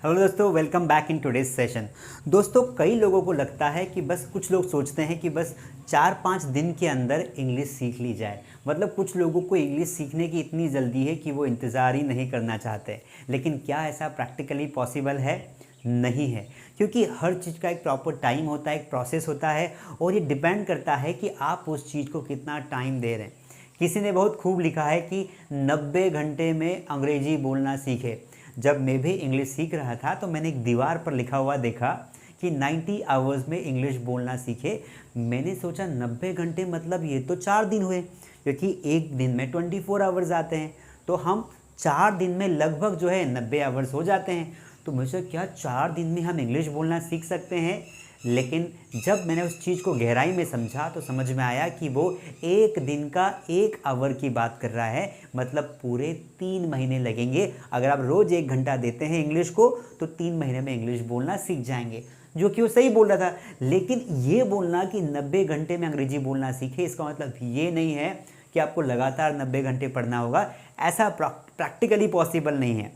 Hello दोस्तों, welcome back in today's session. दोस्तों, कई लोगों को लगता है कि बस कुछ लोग सोचते हैं कि बस 4-5 दिन के अंदर इंग्लिश सीख ली जाए। मतलब कुछ लोगों को इंग्लिश सीखने की इतनी जल्दी है कि वो इंतज़ार ही नहीं करना चाहते। लेकिन क्या ऐसा प्रैक्टिकली पॉसिबल है? नहीं है, क्योंकि हर चीज़ का एक प्रॉपर टाइम होता है, एक प्रोसेस होता है और ये डिपेंड करता है कि आप उस चीज़ को कितना टाइम दे रहे हैं। किसी ने बहुत खूब लिखा है कि 90 घंटे में अंग्रेजी बोलना सीखे। जब मैं भी इंग्लिश सीख रहा था तो मैंने एक दीवार पर लिखा हुआ देखा कि 90 आवर्स में इंग्लिश बोलना सीखे। मैंने सोचा 90 घंटे मतलब ये तो 4 दिन हुए, क्योंकि एक दिन में 24 आवर्स आते हैं, तो हम 4 दिन में लगभग जो है 90 आवर्स हो जाते हैं। तो मुझे क्या 4 दिन में हम इंग्लिश बोलना सीख सकते हैं? लेकिन जब मैंने उस चीज़ को गहराई में समझा तो समझ में आया कि वो एक दिन का 1 आवर की बात कर रहा है। मतलब पूरे 3 महीने लगेंगे। अगर आप रोज़ 1 घंटा देते हैं इंग्लिश को तो 3 महीने में इंग्लिश बोलना सीख जाएंगे। जो कि वो सही बोल रहा था। लेकिन ये बोलना कि 90 घंटे में अंग्रेजी बोलना सीखे, इसका मतलब ये नहीं है कि आपको लगातार 90 घंटे पढ़ना होगा। ऐसा प्रैक्टिकली पॉसिबल नहीं है।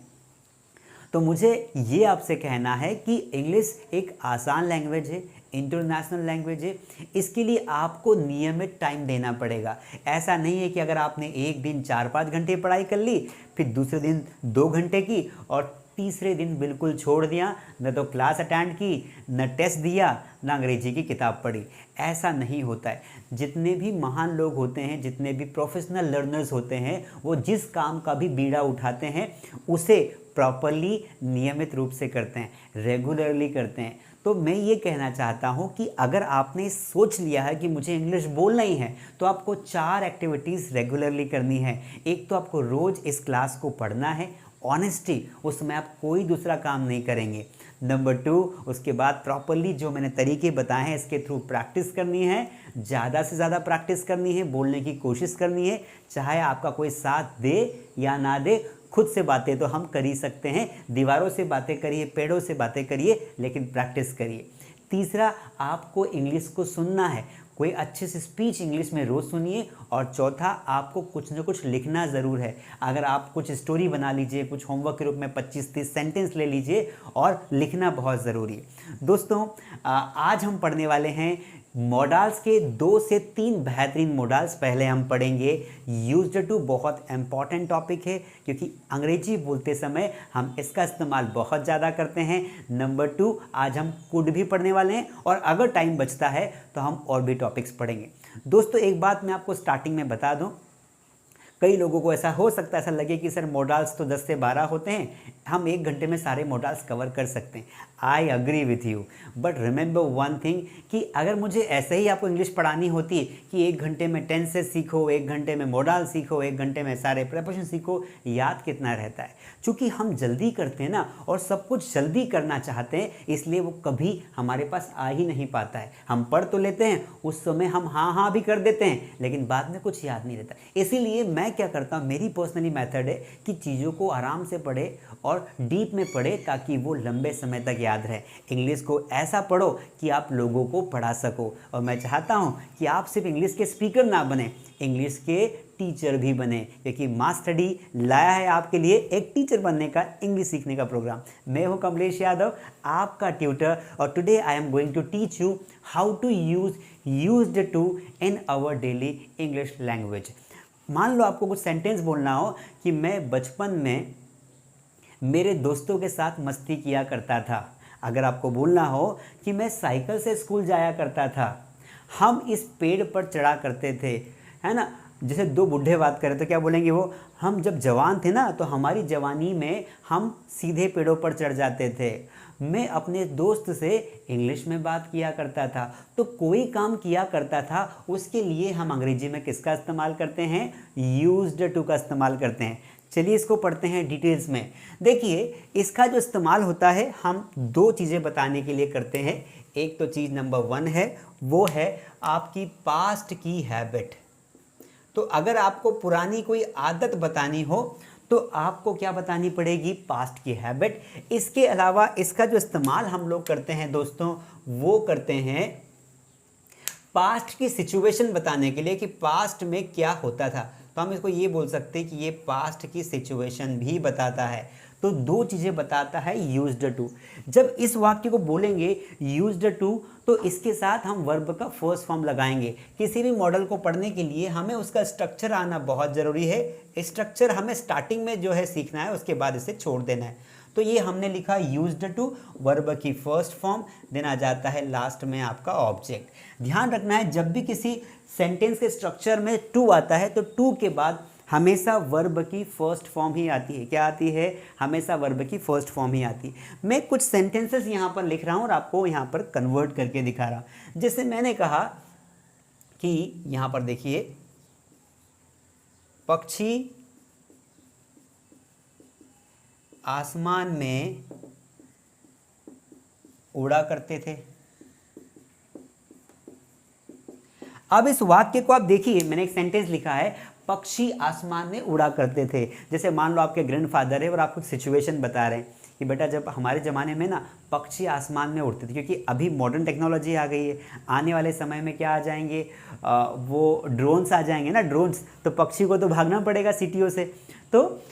तो मुझे ये आपसे कहना है कि इंग्लिश एक आसान लैंग्वेज है, इंटरनेशनल लैंग्वेज है। इसके लिए आपको नियमित टाइम देना पड़ेगा। ऐसा नहीं है कि अगर आपने एक दिन 4-5 घंटे पढ़ाई कर ली, फिर दूसरे दिन 2 घंटे की और तीसरे दिन बिल्कुल छोड़ दिया, न तो क्लास अटेंड की, न टेस्ट दिया, न अंग्रेजी की किताब पढ़ी। ऐसा नहीं होता है। जितने भी महान लोग होते हैं, जितने भी प्रोफेशनल लर्नर्स होते हैं, वो जिस काम का भी बीड़ा उठाते हैं उसे प्रॉपरली नियमित रूप से करते हैं, रेगुलरली करते हैं। तो मैं ये कहना चाहता हूँ कि अगर आपने सोच लिया है कि मुझे इंग्लिश बोलना ही है तो आपको 4 एक्टिविटीज़ रेगुलरली करनी है। एक तो आपको रोज़ इस क्लास को पढ़ना है, ऑनेस्टी, उसमें आप कोई दूसरा काम नहीं करेंगे। नंबर 2, उसके बाद प्रॉपरली जो मैंने तरीके बताए हैं इसके थ्रू प्रैक्टिस करनी है, ज़्यादा से ज़्यादा प्रैक्टिस करनी है, बोलने की कोशिश करनी है। चाहे आपका कोई साथ दे या ना दे, खुद से बातें तो हम कर ही सकते हैं। दीवारों से बातें करिए, पेड़ों से बातें करिए, लेकिन प्रैक्टिस करिए। तीसरा, आपको इंग्लिश को सुनना है। कोई अच्छे से स्पीच इंग्लिश में रोज़ सुनिए। और चौथा, आपको कुछ ना कुछ लिखना ज़रूर है। अगर आप कुछ स्टोरी बना लीजिए, कुछ होमवर्क के रूप में 25-30 सेंटेंस ले लीजिए और लिखना बहुत ज़रूरी है। दोस्तों, आज हम पढ़ने वाले हैं मॉडल्स के 2 से 3 बेहतरीन मॉडल्स। पहले हम पढ़ेंगे यूज्ड टू, बहुत इंपॉर्टेंट टॉपिक है क्योंकि अंग्रेजी बोलते समय हम इसका इस्तेमाल बहुत ज़्यादा करते हैं। नंबर 2, आज हम कुड भी पढ़ने वाले हैं और अगर टाइम बचता है तो हम और भी टॉपिक्स पढ़ेंगे। दोस्तों, एक बात मैं आपको स्टार्टिंग में बता दूं, कई लोगों को ऐसा हो सकता है, ऐसा लगे कि सर मॉडल्स तो 10 से 12 होते हैं, हम 1 घंटे में सारे मॉडल्स कवर कर सकते हैं। I agree with you, but remember one thing कि अगर मुझे ऐसे ही आपको इंग्लिश पढ़ानी होती कि 1 घंटे में टेंसेस सीखो, 1 घंटे में मॉडल सीखो, 1 घंटे में सारे प्रेपोजिशन सीखो, याद कितना रहता है। चूँकि हम जल्दी करते हैं ना, और सब कुछ जल्दी करना चाहते हैं, इसलिए वो कभी हमारे पास आ ही नहीं पाता है। हम पढ़ तो लेते हैं, उस समय हम हाँ हाँ भी कर देते हैं, लेकिन बाद में कुछ याद नहीं रहता। इसीलिए मैं क्या करता हूँ, मेरी पर्सनली मेथड है कि चीज़ों को आराम से पढ़े और डीप में पढ़े ताकि वो लंबे समय तक याद रहे। इंग्लिश को ऐसा पढ़ो कि आप लोगों को पढ़ा सको। और मैं चाहता हूँ कि आप सिर्फ इंग्लिश के स्पीकर ना बने, इंग्लिश के टीचर भी बने, क्योंकि मास स्टडी लाया है आपके लिए एक टीचर बनने का, इंग्लिश सीखने का प्रोग्राम। मैं हूँ कमलेश यादव, आपका ट्यूटर, और today I am going to teach you how to use used to in our daily English language. मान लो आपको कुछ सेंटेंस बोलना हो कि मैं बचपन में मेरे दोस्तों के साथ मस्ती किया करता था। अगर आपको बोलना हो कि मैं साइकिल से स्कूल जाया करता था, हम इस पेड़ पर चढ़ा करते थे, है ना। जैसे 2 बूढ़े बात करें तो क्या बोलेंगे वो, हम जब जवान थे ना तो हमारी जवानी में हम सीधे पेड़ों पर चढ़ जाते थे। मैं अपने दोस्त से इंग्लिश में बात किया करता था। तो कोई काम किया करता था, उसके लिए हम अंग्रेजी में किसका इस्तेमाल करते हैं? यूज्ड टू का इस्तेमाल करते हैं। चलिए इसको पढ़ते हैं डिटेल्स में। देखिए, इसका जो इस्तेमाल होता है हम 2 चीज़ें बताने के लिए करते हैं। एक तो चीज़ नंबर 1 है, वो है आपकी पास्ट की हैबिट। तो अगर आपको पुरानी कोई आदत बतानी हो तो आपको क्या बतानी पड़ेगी? पास्ट की हैबिट। इसके अलावा इसका जो इस्तेमाल हम लोग करते हैं दोस्तों, वो करते हैं पास्ट की सिचुएशन बताने के लिए कि पास्ट में क्या होता था। तो हम इसको ये बोल सकते हैं कि ये पास्ट की सिचुएशन भी बताता है। तो दो चीज़ें बताता है यूज्ड टू। जब इस वाक्य को बोलेंगे यूज्ड टू, तो इसके साथ हम वर्ब का फर्स्ट फॉर्म लगाएंगे। किसी भी मॉडल को पढ़ने के लिए हमें उसका स्ट्रक्चर आना बहुत ज़रूरी है। स्ट्रक्चर हमें स्टार्टिंग में जो है सीखना है, उसके बाद इसे छोड़ देना है। तो ये हमने लिखा यूज्ड टू, वर्ब की फर्स्ट फॉर्म, देन आ जाता है लास्ट में आपका ऑब्जेक्ट। ध्यान रखना है जब भी किसी सेंटेंस के स्ट्रक्चर में टू आता है तो टू के बाद हमेशा वर्ब की फर्स्ट फॉर्म ही आती है। क्या आती है? हमेशा वर्ब की फर्स्ट फॉर्म ही आती है। मैं कुछ सेंटेंसेस यहाँ पर लिख रहा हूँ और आपको यहाँ पर कन्वर्ट करके दिखा रहा हूँ। जैसे मैंने कहा कि यहाँ पर देखिए, पक्षी आसमान में उड़ा करते थे। अब इस वाक्य को आप देखिए, मैंने एक सेंटेंस लिखा है, पक्षी आसमान में उड़ा करते थे। जैसे मान लो आपके ग्रैंडफादर है और आपको सिचुएशन बता रहे हैं कि बेटा जब हमारे ज़माने में ना पक्षी आसमान में उड़ते थे, क्योंकि अभी मॉडर्न टेक्नोलॉजी आ गई है, आने वाले समय में क्या आ जाएंगे, वो ड्रोन्स आ जाएंगे ना, ड्रोन्स, तो पक्षी को तो भागना पड़ेगा सिटियों से। तो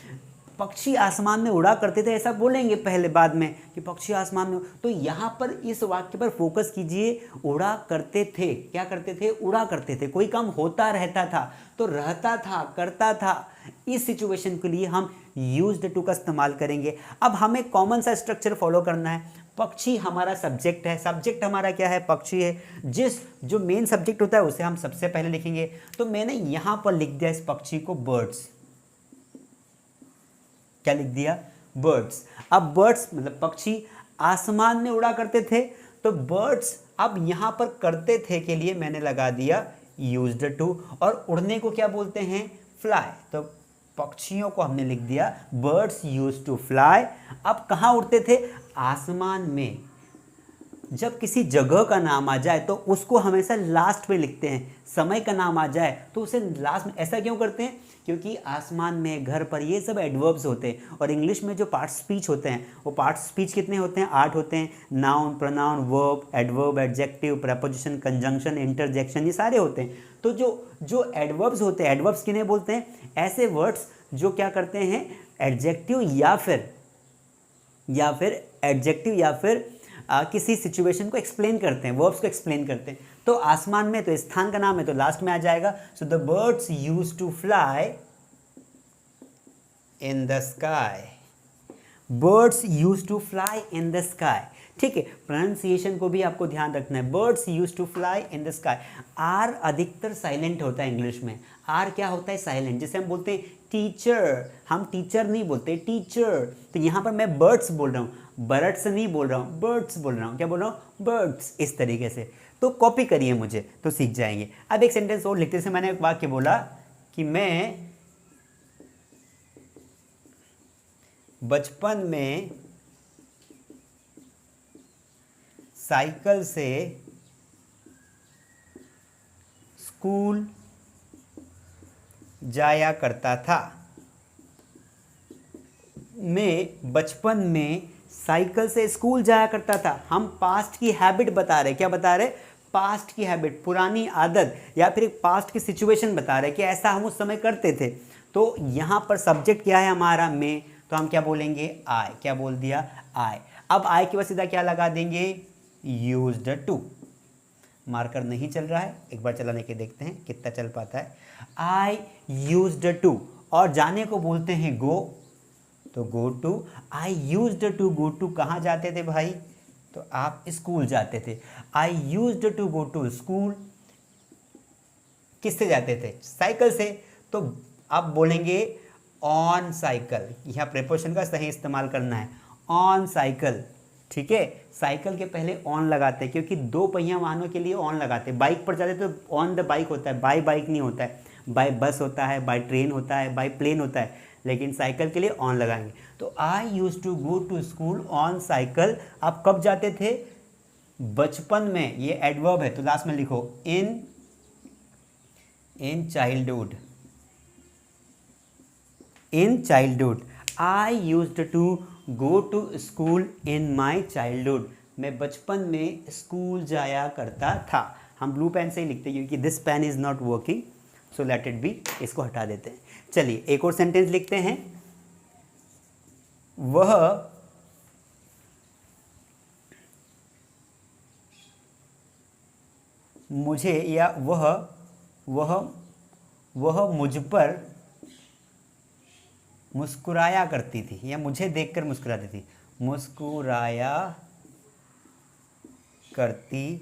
पक्षी आसमान में उड़ा करते थे ऐसा बोलेंगे पहले, बाद में कि पक्षी आसमान में। तो यहाँ पर इस वाक्य पर फोकस कीजिए, उड़ा करते थे। क्या करते थे? उड़ा करते थे। कोई काम होता रहता था, तो रहता था, करता था। इस सिचुएशन के लिए हम यूज्ड टू का इस्तेमाल करेंगे। अब हमें कॉमन सा स्ट्रक्चर फॉलो करना है। पक्षी हमारा सब्जेक्ट है, सब्जेक्ट हमारा क्या है? पक्षी है। जो मेन सब्जेक्ट होता है उसे हम सबसे पहले लिखेंगे। तो मैंने यहाँ पर लिख दिया इस पक्षी को बर्ड्स। क्या लिख दिया? बर्ड्स। अब बर्ड्स मतलब पक्षी आसमान में उड़ा करते थे, तो बर्ड्स अब यहां पर करते थे के लिए मैंने लगा दिया यूज्ड टू। और उड़ने को क्या बोलते हैं? फ्लाई। तो पक्षियों को हमने लिख दिया बर्ड्स यूज्ड टू फ्लाई। अब कहां उड़ते थे? आसमान में। जब किसी जगह का नाम आ जाए तो उसको हमेशा लास्ट में लिखते हैं। समय का नाम आ जाए तो उसे लास्ट में। ऐसा क्यों करते हैं? क्योंकि आसमान में, घर पर, ये सब एडवर्ब्स होते हैं। और इंग्लिश में जो पार्ट स्पीच होते हैं, वो पार्ट स्पीच कितने होते हैं? 8 होते हैं। Noun, pronoun, verb, adverb, adjective, preposition, conjunction, interjection, ये सारे होते हैं। तो जो एडवर्ब्स होते हैं, एडवर्ब्स किन्हें बोलते हैं? ऐसे वर्ड्स जो क्या करते हैं? एडजेक्टिव या फिर एडजेक्टिव या फिर किसी सिचुएशन को एक्सप्लेन करते हैं, वर्ब्स को एक्सप्लेन करते हैं। तो आसमान में तो स्थान का नाम है, तो लास्ट में आ जाएगा। So the birds used to fly in the sky. Birds used to fly in the sky. ठीक है, प्रोनाउंसिएशन को भी आपको ध्यान रखना है। Birds used to fly in the sky. R अधिकतर साइलेंट होता है इंग्लिश में। आर क्या होता है? साइलेंट। जैसे हम बोलते हैं टीचर, हम टीचर नहीं बोलते, टीचर। तो यहाँ पर मैं बर्ड्स बोल रहा हूँ, बर्ड्स नहीं बोल रहा हूँ, बर्ड्स बोल रहा हूँ। क्या बोल रहा हूँ? बर्ड्स। इस तरीके से तो कॉपी करिए मुझे, तो सीख जाएंगे। अब एक सेंटेंस और लिखते से मैंने एक वाक्य बोला कि मैं बचपन में साइकिल से स्कूल जाया करता था। मैं बचपन में साइकिल से स्कूल जाया करता था। हम पास्ट की हैबिट बता रहे। क्या बता रहे? पास्ट की हैबिट, पुरानी आदत, या फिर एक पास्ट की सिचुएशन बता रहे कि ऐसा हम उस समय करते थे। तो यहाँ पर सब्जेक्ट क्या है हमारा? मैं। तो हम क्या बोलेंगे? आई। क्या बोल दिया? आई। अब आई के बाद सीधा क्या लगा देंगे? Used to. मार्कर नहीं चल रहा है, एक बार चलाने के देखते हैं कितना चल पाता है। I used to. और जाने को बोलते हैं गो, तो go to. I used to go to. कहाँ जाते थे भाई? तो आप स्कूल जाते थे। I used to go to school. किससे जाते थे? साइकिल से। तो आप बोलेंगे ऑन साइकिल। यहाँ प्रेपोजिशन का सही इस्तेमाल करना है, ऑन साइकिल। ठीक है, साइकिल के पहले ऑन लगाते हैं, क्योंकि दो पहिया वाहनों के लिए ऑन लगाते हैं। बाइक पर जाते तो ऑन द बाइक होता है, बाय बाइक नहीं होता है। बाय बस होता है, बाय ट्रेन होता है, बाय प्लेन होता है, लेकिन साइकिल के लिए ऑन लगाएंगे। तो I used to go to school on cycle. आप कब जाते थे? बचपन में। ये एडवर्ब है तो लास्ट में लिखो in childhood. In childhood I used to go to school in my childhood. मैं बचपन में स्कूल जाया करता था। हम ब्लू पेन से ही लिखते हैं क्योंकि this pen is not working, so let it be. इसको हटा देते हैं। चलिए एक और सेंटेंस लिखते हैं। वह मुझे या वह मुझ पर मुस्कुराया करती थी या मुझे देखकर मुस्कुराती थी, मुस्कुराया करती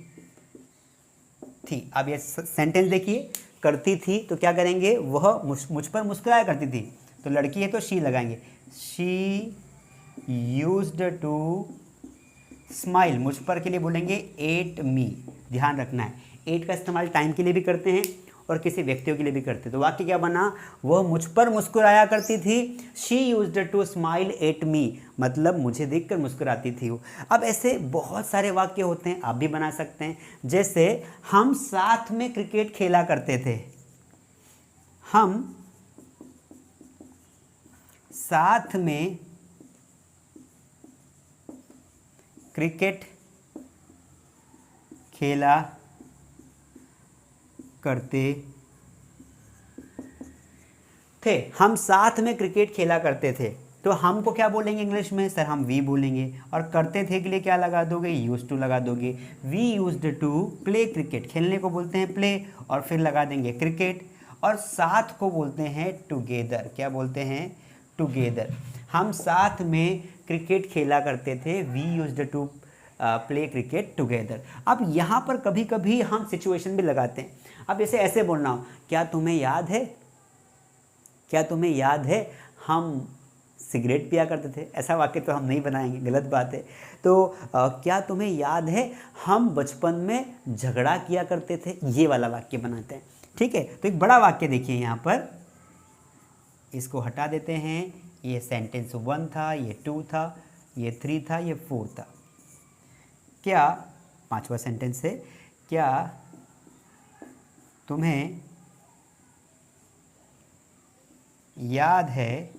थी। अब ये सेंटेंस देखिए, करती थी तो क्या करेंगे, वह मुझ पर मुस्कुराया करती थी, तो लड़की है तो शी लगाएंगे। शी यूज्ड टू स्माइल, मुझ पर के लिए बोलेंगे एट मी। ध्यान रखना है, एट का इस्तेमाल टाइम के लिए भी करते हैं और किसी व्यक्तियों के लिए भी करते हैं। तो वाक्य क्या बना, वह मुझ पर मुस्कुराया करती थी, she used to smile at me, मतलब मुझे देखकर मुस्कुराती थी वो। अब ऐसे बहुत सारे वाक्य होते हैं, आप भी बना सकते हैं। जैसे हम साथ में क्रिकेट खेला करते थे, हम साथ में क्रिकेट खेला करते थे, हम साथ में क्रिकेट खेला करते थे। तो हम को क्या बोलेंगे इंग्लिश में, सर हम वी बोलेंगे, और करते थे के लिए क्या लगा दोगे, यूज्ड टू लगा दोगे। We used to play cricket, खेलने को बोलते हैं प्ले, और फिर लगा देंगे क्रिकेट, और साथ को बोलते हैं टुगेदर। क्या बोलते हैं, टुगेदर। हम साथ में क्रिकेट खेला करते थे, we used to play cricket together. अब यहाँ पर कभी कभी हम सिचुएशन भी लगाते हैं। अब जैसे ऐसे बोलना हो, क्या तुम्हें याद है, क्या तुम्हें याद है हम सिगरेट पिया करते थे। ऐसा वाक्य तो हम नहीं बनाएंगे, गलत बात है। तो क्या तुम्हें याद है हम बचपन में झगड़ा किया करते थे, ये वाला वाक्य बनाते हैं। ठीक है, तो एक बड़ा वाक्य देखिए यहाँ पर, इसको हटा देते हैं। ये सेंटेंस 1 था, ये 2 था, ये 3 था, ये 4 था। क्या, 5वां सेंटेंस है, क्या तुम्हें याद है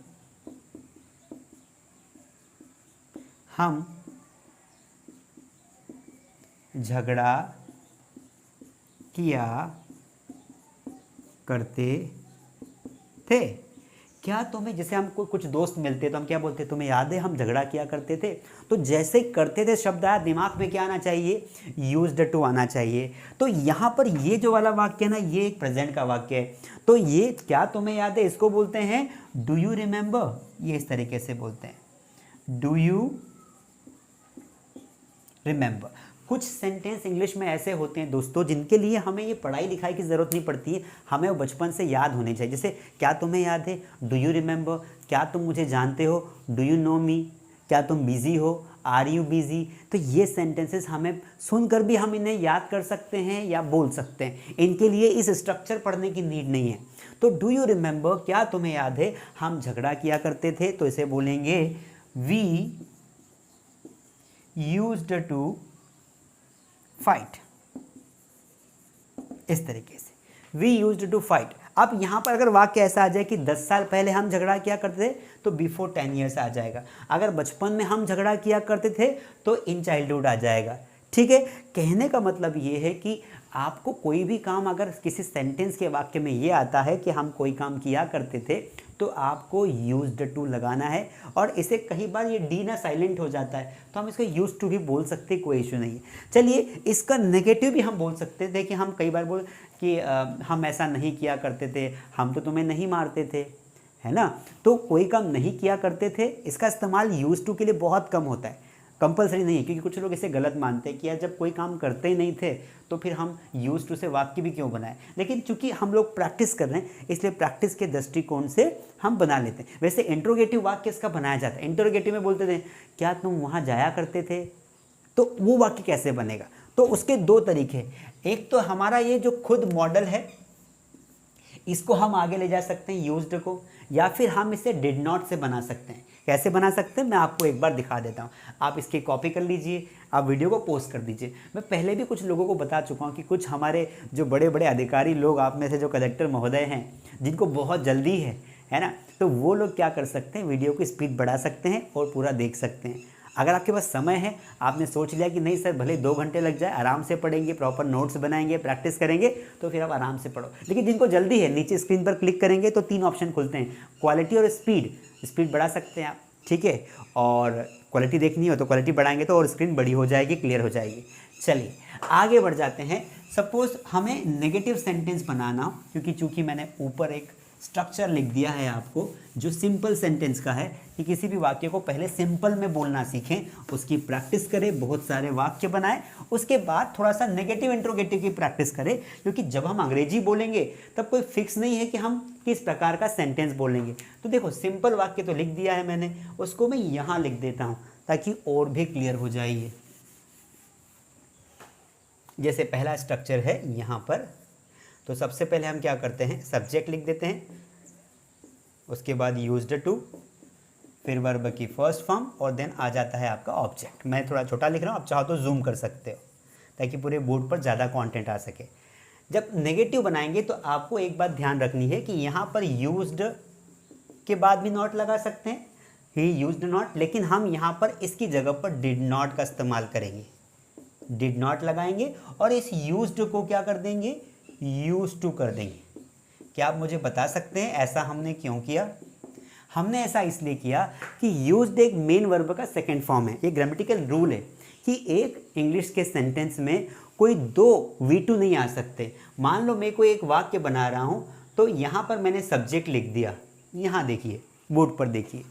हम झगड़ा किया करते थे। क्या तुम्हें, जैसे हमको कुछ दोस्त मिलते तो हम क्या बोलते, तुम्हें याद है हम झगड़ा किया करते थे। तो जैसे करते थे शब्द आया, दिमाग में क्या आना चाहिए, यूज्ड टू आना चाहिए। तो यहाँ पर ये जो वाला वाक्य है ना, ये एक प्रेजेंट का वाक्य है। तो ये क्या तुम्हें याद है, इसको बोलते हैं डू यू रिमेंबर। ये इस तरीके से बोलते हैं, डू यू रिमेंबर। कुछ सेंटेंस इंग्लिश में ऐसे होते हैं दोस्तों, जिनके लिए हमें ये पढ़ाई लिखाई की ज़रूरत नहीं पड़ती है, हमें वो बचपन से याद होने चाहिए। जैसे क्या तुम्हें याद है, डू यू रिमेंबर। क्या तुम मुझे जानते हो, डू यू नो मी। क्या तुम बिज़ी हो, आर यू बिज़ी। तो ये सेंटेंसेस हमें सुनकर भी हम इन्हें याद कर सकते हैं या बोल सकते हैं, इनके लिए इस स्ट्रक्चर पढ़ने की नीड नहीं है। तो डू यू रिमेंबर, क्या तुम्हें याद है हम झगड़ा किया करते थे, तो इसे बोलेंगे वी यूज्ड टू फाइट। इस तरीके से वी यूज्ड टू फाइट। अब यहाँ पर अगर वाक्य ऐसा आ जाए कि 10 साल पहले हम झगड़ा किया करते थे, तो बिफोर 10 ईयर्स आ जाएगा। अगर बचपन में हम झगड़ा किया करते थे तो इन चाइल्डहुड आ जाएगा। ठीक है, कहने का मतलब ये है कि आपको कोई भी काम अगर किसी सेंटेंस के वाक्य में ये आता है कि हम कोई काम किया करते थे, तो आपको यूज्ड टू लगाना है। और इसे कई बार ये डी ना साइलेंट हो जाता है, तो हम इसको यूज्ड टू भी बोल सकते, कोई इशू नहीं है। चलिए, इसका नेगेटिव भी हम बोल सकते थे कि हम कई बार बोल कि हम ऐसा नहीं किया करते थे, हम तो तुम्हें नहीं मारते थे, है ना। तो कोई काम नहीं किया करते थे, इसका इस्तेमाल यूज्ड टू के लिए बहुत कम होता है, कंपलसरी नहीं है। क्योंकि कुछ लोग इसे गलत मानते हैं कि यार जब कोई काम करते ही नहीं थे तो फिर हम यूज्ड टू से वाक्य भी क्यों बनाएं। लेकिन चूंकि हम लोग प्रैक्टिस कर रहे हैं, इसलिए प्रैक्टिस के दृष्टिकोण से हम बना लेते हैं। वैसे इंट्रोगेटिव वाक्य इसका बनाया जाता है। इंट्रोगेटिव में बोलते थे क्या तुम वहाँ जाया करते थे, तो वो वाक्य कैसे बनेगा, तो उसके 2 तरीके हैं। एक तो हमारा ये जो खुद मॉडल है, इसको हम आगे ले जा सकते हैं यूज्ड को, या फिर हम इसे डिड नॉट से बना सकते हैं। कैसे बना सकते हैं मैं आपको एक बार दिखा देता हूँ। आप इसकी कॉपी कर लीजिए, आप वीडियो को पोस्ट कर दीजिए। मैं पहले भी कुछ लोगों को बता चुका हूँ कि कुछ हमारे जो बड़े बड़े अधिकारी लोग, आप में से जो कलेक्टर महोदय हैं, जिनको बहुत जल्दी है ना, तो वो लोग क्या कर सकते हैं, वीडियो की स्पीड बढ़ा सकते हैं और पूरा देख सकते हैं। अगर आपके पास समय है, आपने सोच लिया कि नहीं सर भले 2 घंटे लग जाए, आराम से पढ़ेंगे, प्रॉपर नोट्स बनाएंगे, प्रैक्टिस करेंगे, तो फिर आप आराम से पढ़ो। लेकिन जिनको जल्दी है, नीचे स्क्रीन पर क्लिक करेंगे तो 3 ऑप्शन खुलते हैं, क्वालिटी और स्पीड। स्पीड बढ़ा सकते हैं आप, ठीक है। और क्वालिटी देखनी हो तो क्वालिटी बढ़ाएंगे तो और स्क्रीन बड़ी हो जाएगी, क्लियर हो जाएगी। चलिए आगे बढ़ जाते हैं। सपोज हमें नेगेटिव सेंटेंस बनाना हो, क्योंकि चूंकि मैंने ऊपर एक स्ट्रक्चर लिख दिया है आपको जो सिंपल सेंटेंस का है, कि किसी भी वाक्य को पहले सिंपल में बोलना सीखें, उसकी प्रैक्टिस करें, बहुत सारे वाक्य बनाएं, उसके बाद थोड़ा सा नेगेटिव इंट्रोगेटिव की प्रैक्टिस करें, क्योंकि जब हम अंग्रेजी बोलेंगे तब कोई फिक्स नहीं है कि हम किस प्रकार का सेंटेंस बोलेंगे। तो देखो सिंपल वाक्य तो लिख दिया है मैंने, उसको मैं यहाँ लिख देता हूँ ताकि और भी क्लियर हो जाए। जैसे पहला स्ट्रक्चर है यहाँ पर, तो सबसे पहले हम क्या करते हैं, सब्जेक्ट लिख देते हैं, उसके बाद यूज्ड टू, फिर वर्ब की फर्स्ट फॉर्म, और देन आ जाता है आपका ऑब्जेक्ट। मैं थोड़ा छोटा लिख रहा हूँ, आप चाहो तो जूम कर सकते हो ताकि पूरे बोर्ड पर ज़्यादा कंटेंट आ सके। जब नेगेटिव बनाएंगे तो आपको एक बात ध्यान रखनी है कि यहाँ पर यूज्ड के बाद भी नॉट लगा सकते हैं, ही यूज्ड नॉट, लेकिन हम यहाँ पर इसकी जगह पर डिड नॉट का इस्तेमाल करेंगे। डिड नॉट लगाएंगे और इस यूज्ड को क्या कर देंगे, यूज्ड टू कर देंगे। क्या आप मुझे बता सकते हैं ऐसा हमने क्यों किया? हमने ऐसा इसलिए किया कि यूज्ड एक मेन वर्ब का सेकंड फॉर्म है। ये ग्रामेटिकल रूल है कि एक इंग्लिश के सेंटेंस में कोई दो V2 नहीं आ सकते। मान लो मैं कोई एक वाक्य बना रहा हूँ, तो यहाँ पर मैंने सब्जेक्ट लिख दिया, यहाँ देखिए बोर्ड पर देखिए,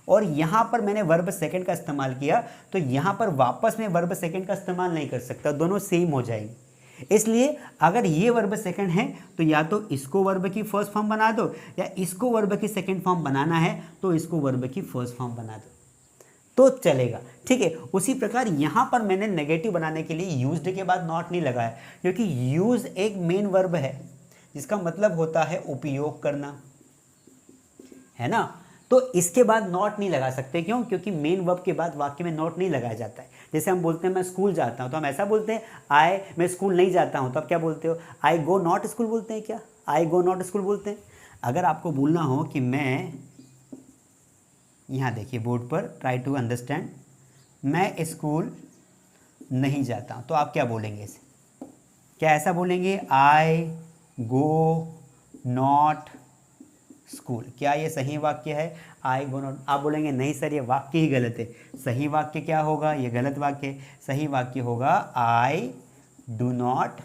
और यहाँ पर मैंने वर्ब सेकंड का इस्तेमाल किया, तो यहाँ पर वापस मैं वर्ब सेकंड का इस्तेमाल नहीं कर सकता, दोनों सेम हो जाएंगे। इसलिए अगर ये वर्ब सेकंड है तो या तो इसको वर्ब की फर्स्ट फॉर्म बना दो, या इसको वर्ब की सेकंड फॉर्म बनाना है तो इसको वर्ब की फर्स्ट फॉर्म बना दो, तो चलेगा। ठीक है। उसी प्रकार यहाँ पर मैंने नेगेटिव बनाने के लिए यूज्ड के बाद नॉट नहीं लगाया, क्योंकि यूज एक मेन वर्ब है जिसका मतलब होता है उपयोग करना, है ना। तो इसके बाद नॉट नहीं लगा सकते, क्यों? क्योंकि मेन वर्ब के बाद वाक्य में नॉट नहीं लगाया जाता है। जैसे हम बोलते हैं मैं स्कूल जाता हूँ, तो हम ऐसा बोलते हैं मैं स्कूल नहीं जाता हूँ, तो आप क्या बोलते हो, आई गो नॉट स्कूल बोलते हैं क्या? आई गो नॉट स्कूल बोलते हैं। अगर आपको बोलना हो कि मैं, यहाँ देखिए बोर्ड पर, ट्राई टू अंडरस्टैंड, मैं स्कूल नहीं जाता हूँ, तो आप क्या बोलेंगे इसे? क्या ऐसा बोलेंगे, आई गो नॉट स्कूल? क्या ये सही वाक्य है, आई गो नॉट? आप बोलेंगे नहीं सर ये वाक्य ही गलत है। सही वाक्य क्या होगा, ये गलत वाक्य है। सही वाक्य होगा I do not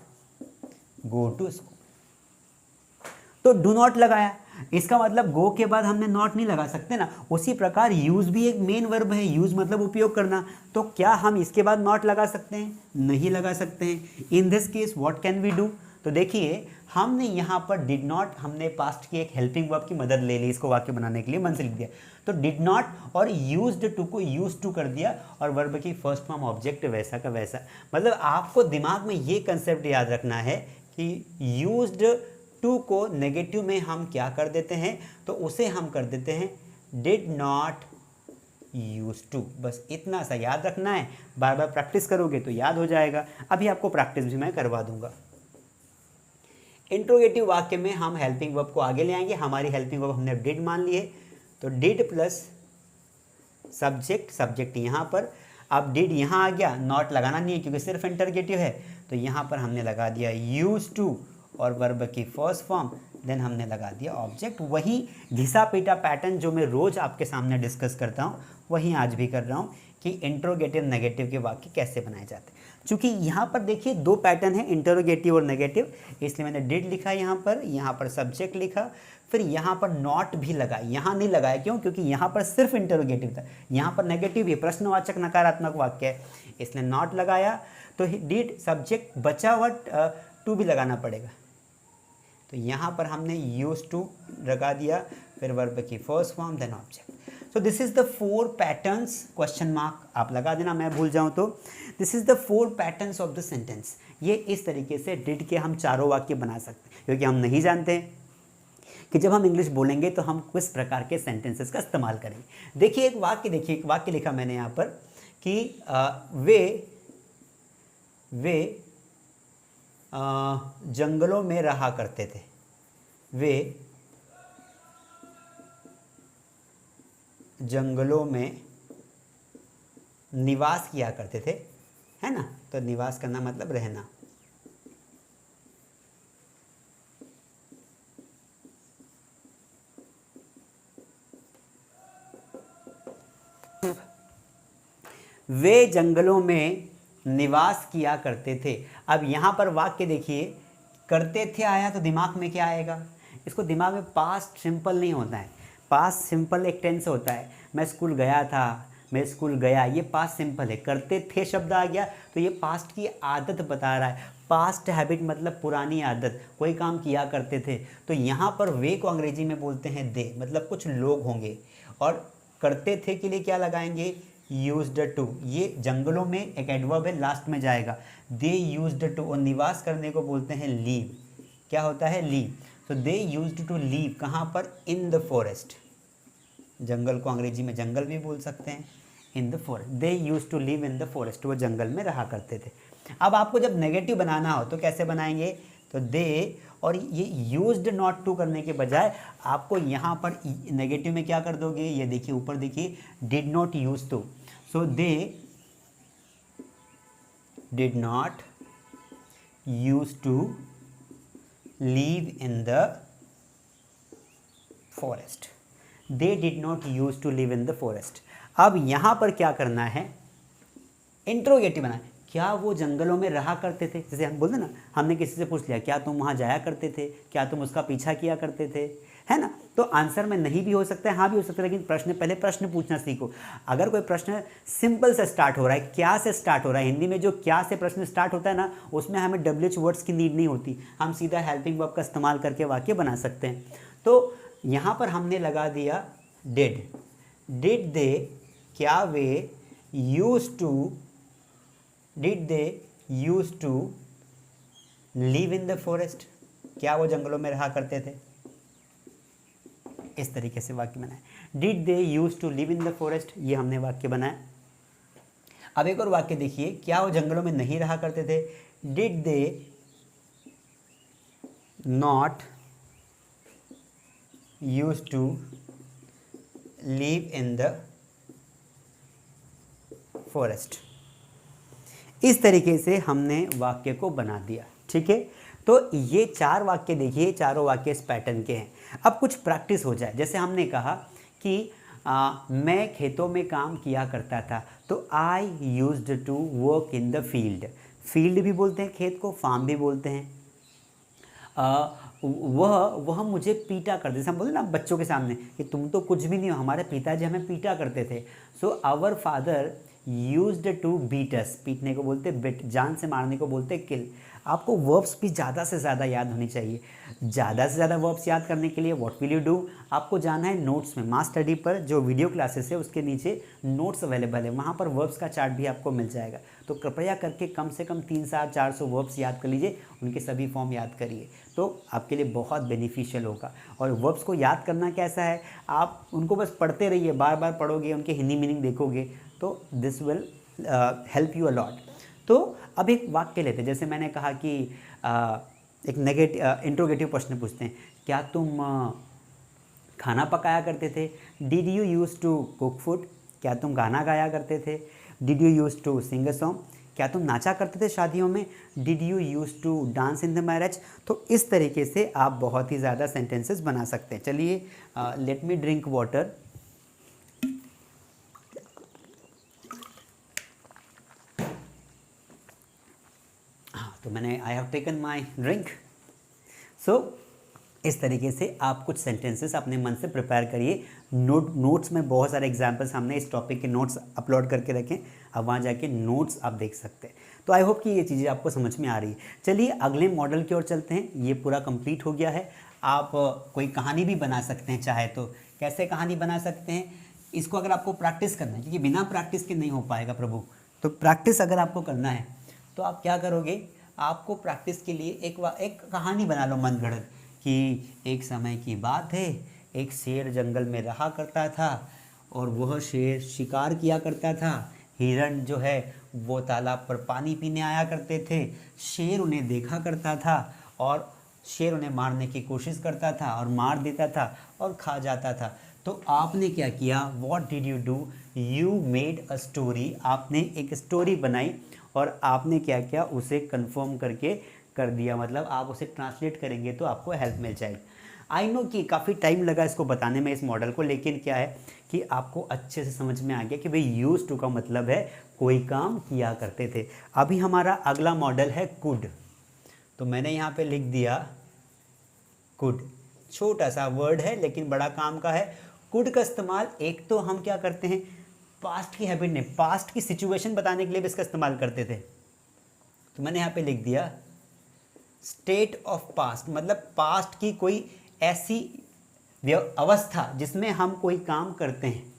go to school. तो डू नॉट लगाया, इसका मतलब गो के बाद हमने नॉट नहीं लगा सकते ना। उसी प्रकार यूज भी एक मेन वर्ब है, यूज मतलब उपयोग करना, तो क्या हम इसके बाद नॉट लगा सकते हैं? नहीं लगा सकते हैं। In this case what can we do? तो देखिए हमने यहाँ पर डिड नॉट, हमने पास्ट की एक हेल्पिंग वर्ब की मदद ले ली इसको वाक्य बनाने के लिए, मन से लिख दिया। तो डिड नॉट और यूज्ड टू को यूज टू कर दिया, और वर्ब की फर्स्ट फॉर्म ऑब्जेक्ट वैसा का वैसा। मतलब आपको दिमाग में ये कंसेप्ट याद रखना है कि यूज्ड टू को नेगेटिव में हम क्या कर देते हैं, तो उसे हम कर देते हैं डिड नॉट यूज टू। बस इतना सा याद रखना है, बार बार प्रैक्टिस करोगे तो याद हो जाएगा। अभी आपको प्रैक्टिस भी मैं करवा दूंगा। इंट्रोगेटिव वाक्य में हम हेल्पिंग वर्ब को आगे ले आएंगे। हमारी हेल्पिंग वर्ब हमने डिड मान ली है, तो डिड प्लस सब्जेक्ट, सब्जेक्ट यहाँ पर, अब डिड यहाँ आ गया, नॉट लगाना नहीं है क्योंकि सिर्फ इंटरोगेटिव है, तो यहाँ पर हमने लगा दिया यूज टू और वर्ब की फर्स्ट फॉर्म, देन हमने लगा दिया ऑब्जेक्ट। वही घिसा पीटा पैटर्न जो मैं रोज आपके सामने डिस्कस करता हूँ, वही आज भी कर रहा हूँ कि इंट्रोगेटिव नेगेटिव के वाक्य कैसे बनाए जाते हैं। चूंकि यहाँ पर देखिए दो पैटर्न है, इंट्रोगेटिव और नेगेटिव, इसलिए मैंने डिड लिखा यहाँ पर सब्जेक्ट लिखा, फिर यहाँ पर नॉट भी लगा। यहाँ नहीं लगाया, क्यों? क्योंकि यहाँ पर सिर्फ इंट्रोगेटिव था, यहाँ पर नेगेटिव ही, प्रश्नवाचक नकारात्मक वाक्य है, इसलिए नॉट लगाया। तो डिड सब्जेक्ट बचा हुआ टू भी लगाना पड़ेगा, तो यहाँ पर हमने यूज टू लगा दिया, फिर वर्ब की first form then object. So this is the 4 patterns, question mark आप लगा देना मैं भूल जाऊँ तो। This is the 4 patterns of the sentence. ये इस तरीके से डिड के हम चारों वाक्य बना सकते हैं, क्योंकि हम नहीं जानते कि जब हम इंग्लिश बोलेंगे तो हम किस प्रकार के सेंटेंसेस का इस्तेमाल करेंगे। देखिए एक वाक्य लिखा मैंने यहाँ पर कि वे जंगलों में रहा करते थे। वे जंगलों में निवास किया करते थे, है ना। तो निवास करना मतलब रहना। वे जंगलों में निवास किया करते थे। अब यहाँ पर वाक्य देखिए, करते थे आया तो दिमाग में क्या आएगा? इसको दिमाग में पास्ट सिंपल नहीं होता है। पास्ट सिंपल एक टेंस होता है। मैं स्कूल गया था, मैं स्कूल गया, ये पास्ट सिंपल है। करते थे शब्द आ गया तो ये पास्ट की आदत बता रहा है। पास्ट हैबिट मतलब पुरानी आदत, कोई काम किया करते थे। तो यहाँ पर वे को अंग्रेजी में बोलते हैं दे, मतलब कुछ लोग होंगे। और करते थे के लिए क्या लगाएंगे? Used to. ये जंगलों में एक एडवर्ब है, लास्ट में जाएगा। दे यूज्ड टू, और निवास करने को बोलते हैं लीव। क्या होता है? लीव। तो दे यूज्ड टू लीव कहाँ पर? इन द फॉरेस्ट। जंगल को अंग्रेजी में जंगल भी बोल सकते हैं। In the forest, they used to live in the forest, वो जंगल में रहा करते थे। अब आपको जब नेगेटिव बनाना हो तो कैसे बनाएंगे? तो दे, और ये यूज्ड नॉट टू करने के बजाय आपको यहाँ पर नेगेटिव में क्या कर दोगे? ये देखिए ऊपर देखिए, did not use to. So they did not use to live in the forest. They did not use to live in the forest. अब यहाँ पर क्या करना है? इंट्रोगेटिव बनाए। क्या वो जंगलों में रहा करते थे? जैसे हम बोलते ना, हमने किसी से पूछ लिया क्या तुम वहाँ जाया करते थे, क्या तुम उसका पीछा किया करते थे, है ना? तो आंसर में नहीं भी हो सकता है, हाँ भी हो सकता है, लेकिन प्रश्न पहले प्रश्न पूछना सीखो। अगर कोई प्रश्न सिंपल से स्टार्ट हो रहा है, क्या से स्टार्ट हो रहा है, हिंदी में जो क्या से प्रश्न स्टार्ट होता है ना, उसमें हमें WH वर्ड्स की नीड नहीं होती, हम सीधा हेल्पिंग वर्ब का इस्तेमाल करके वाक्य बना सकते हैं। तो यहाँ पर हमने लगा दिया डिड। डिड दे, क्या वे use to, did they use to live in the forest, क्या वो जंगलों में रहा करते थे? इस तरीके से वाक्य बनाए। Did they use to live in the forest, ये हमने वाक्य बनाया। अब एक और वाक्य देखिए, क्या वो जंगलों में नहीं रहा करते थे? Did they not use to live in the forest. इस तरीके से हमने वाक्य को बना दिया, ठीक है। तो ये 4 वाक्य देखिए, चारों वाक्य इस पैटर्न के हैं। अब कुछ प्रैक्टिस हो जाए, जैसे हमने कहा कि मैं खेतों में काम किया करता था, तो I used to work in the field. Field भी बोलते हैं खेत को, फार्म भी बोलते हैं। वह मुझे पीटा करते, जैसे हम बोलते ना बच्चों के सामने कि तुम तो कुछ भी नहीं हो, हमारे पिताजी हमें पीटा करते थे। So our father used to beat us, पीटने को बोलते बिट, जान से मारने को बोलते किल। आपको वर्ब्स भी ज़्यादा से ज़्यादा याद होनी चाहिए। ज़्यादा से ज़्यादा वर्ब्स याद करने के लिए व्हाट विल यू डू, आपको जाना है नोट्स में। मास स्टडी पर जो वीडियो क्लासेस है उसके नीचे नोट्स अवेलेबल है, वहाँ पर वर्ब्स का चार्ट भी आपको मिल जाएगा। तो कृपया करके कम से कम 300-400 वर्ब्स याद कर लीजिए, उनके सभी फॉर्म याद करिए, तो आपके लिए बहुत बेनिफिशियल होगा। और वर्ब्स को याद करना कैसा है, आप उनको बस पढ़ते रहिए, बार बार पढ़ोगे, उनके हिंदी मीनिंग देखोगे, तो this will help you a lot. तो अब एक वाक्य लेते हैं, जैसे मैंने कहा कि एक इंट्रोगेटिव प्रश्न पूछते हैं, क्या तुम खाना पकाया करते थे? Did you use to cook food, क्या तुम गाना गाया करते थे? Did you use to sing a song, क्या तुम नाचा करते थे शादियों में? Did you use to dance in the marriage. तो इस तरीके से आप बहुत ही ज़्यादा सेंटेंसेस बना सकते हैं। चलिए, लेट मी ड्रिंक वाटर। तो मैंने I have taken my drink. So इस तरीके से आप कुछ सेंटेंसेस अपने मन से प्रिपेयर करिए। नोट्स में बहुत सारे एग्जाम्पल्स हमने इस टॉपिक के नोट्स अपलोड करके रखें, अब वहाँ जाके नोट्स आप देख सकते हैं। तो आई होप कि ये चीज़ें आपको समझ में आ रही है। चलिए अगले मॉडल की ओर चलते हैं। ये पूरा कंप्लीट हो गया है। आप कोई कहानी भी बना सकते हैं चाहे तो। कैसे कहानी बना सकते हैं, इसको अगर आपको प्रैक्टिस करना है, क्योंकि बिना प्रैक्टिस के नहीं हो पाएगा प्रभु। तो प्रैक्टिस अगर आपको करना है तो आप क्या करोगे, आपको प्रैक्टिस के लिए एक कहानी बना लो मन गढ़ंत कि एक समय की बात है, एक शेर जंगल में रहा करता था और वह शेर शिकार किया करता था। हिरण जो है वो तालाब पर पानी पीने आया करते थे। शेर उन्हें देखा करता था और शेर उन्हें मारने की कोशिश करता था और मार देता था और खा जाता था। तो आपने क्या किया, what did you do, you made a story. आपने एक स्टोरी बनाई और आपने क्या किया, उसे कन्फर्म करके कर दिया, मतलब आप उसे ट्रांसलेट करेंगे तो आपको हेल्प मिल जाएगी। आई नो कि काफ़ी टाइम लगा इसको बताने में इस मॉडल को, लेकिन क्या है कि आपको अच्छे से समझ में आ गया कि भाई यूज टू का मतलब है कोई काम किया करते थे। अभी हमारा अगला मॉडल है कुड। तो मैंने यहाँ पे लिख दिया कुड, छोटा सा वर्ड है लेकिन बड़ा काम का है। कुड का इस्तेमाल एक तो हम क्या करते हैं, पास्ट की हैबिट नहीं, पास्ट की सिचुएशन बताने के लिए भी इसका इस्तेमाल करते थे। तो मैंने यहाँ पे लिख दिया स्टेट ऑफ पास्ट, मतलब पास्ट की कोई ऐसी अवस्था जिसमें हम कोई काम करते हैं।